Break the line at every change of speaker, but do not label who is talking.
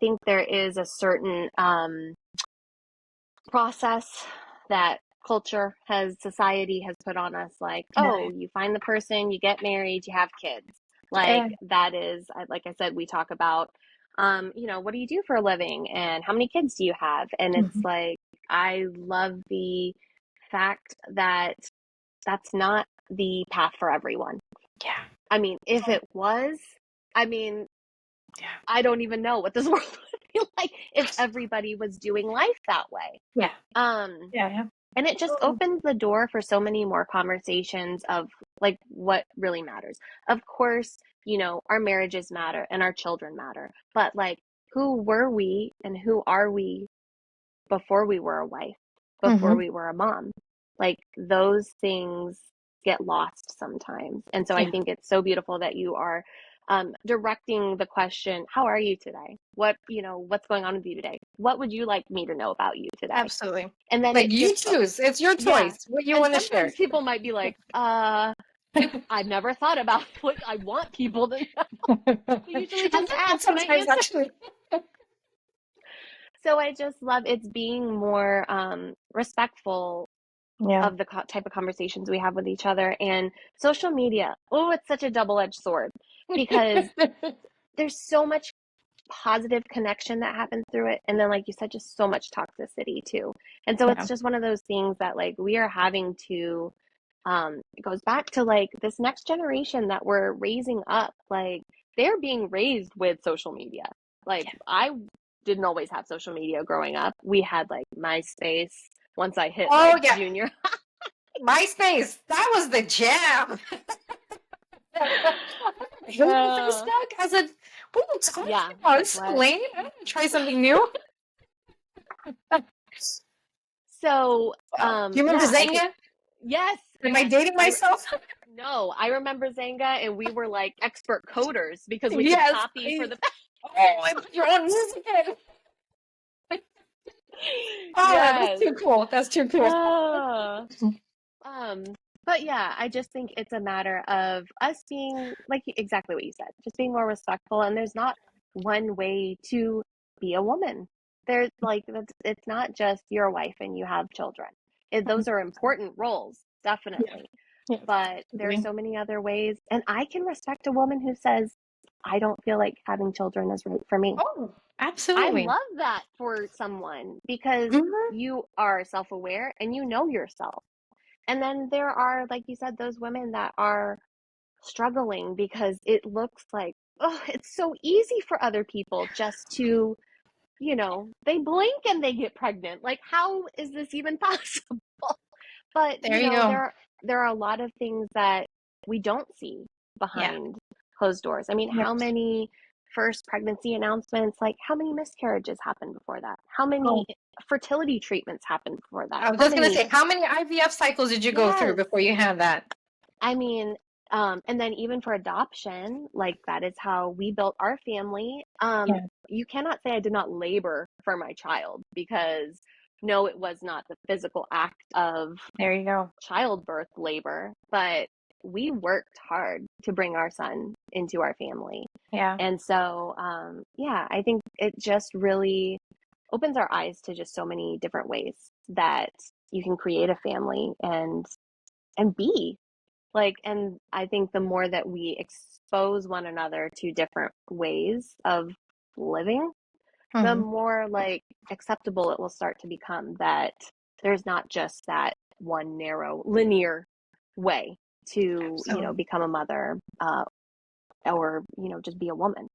think there is a certain process that society has put on us, like, oh, you find the person, you get married, you have kids. Like, that is, like I said, we talk about, what do you do for a living and how many kids do you have? And it's like, I love the fact that that's not the path for everyone.
Yeah.
I mean, if it was, I mean, I don't even know what this world would be like if everybody was doing life that way.
Yeah.
Yeah. And it just opens the door for so many more conversations of like what really matters. Of course, our marriages matter and our children matter, but like, who were we and who are we before we were a wife, before we were a mom? Like, those things get lost sometimes. And so I think it's so beautiful that you are directing the question, how are you today? What's going on with you today? What would you like me to know about you today?
Absolutely.
And then
like, you choose. It's your choice. What you want to share.
Sometimes people might be like, I've never thought about what I want people to know. We usually just ask, and I answer.
Actually.
So I just love it's being more respectful of the type of conversations we have with each other. And social media, it's such a double-edged sword, because there's so much positive connection that happens through it, and then, like you said, just so much toxicity too. And so it's just one of those things that, like, we are having to it goes back to like this next generation that we're raising up. Like, they're being raised with social media. Like, I didn't always have social media growing up. We had like MySpace once I hit junior.
MySpace, that was the jam. Facebook as a, what are you talking about? It's so lame. I'm gonna try something new.
So,
do you remember Zanga?
Yes.
Am I dating myself?
No, I remember Zanga, and we were like expert coders because we could copy for the.
I put your own music in. That's too cool. That's too cool.
But yeah, I just think it's a matter of us being, like, exactly what you said, just being more respectful. And there's not one way to be a woman. There's like, it's not just you're a wife and you have children. Those are important roles, definitely. But there are so many other ways. And I can respect a woman who says, I don't feel like having children is right for me.
Oh, absolutely.
I love that for someone, because you are self-aware and you know yourself. And then there are, like you said, those women that are struggling because it looks like, it's so easy for other people just to, they blink and they get pregnant. Like, how is this even possible? But, there are a lot of things that we don't see behind closed doors. I mean, how many first pregnancy announcements, like how many miscarriages happened before that? How many fertility treatments happened before that?
I was just going to say, how many IVF cycles did you go through before you had that?
I mean, and then even for adoption, like, that is how we built our family. You cannot say I did not labor for my child, because no, it was not the physical act of childbirth labor, but we worked hard to bring our son into our family. And so, I think it just really opens our eyes to just so many different ways that you can create a family and be like. And I think the more that we expose one another to different ways of living, the more like acceptable it will start to become, that there's not just that one narrow linear way to become a mother, or just be a woman.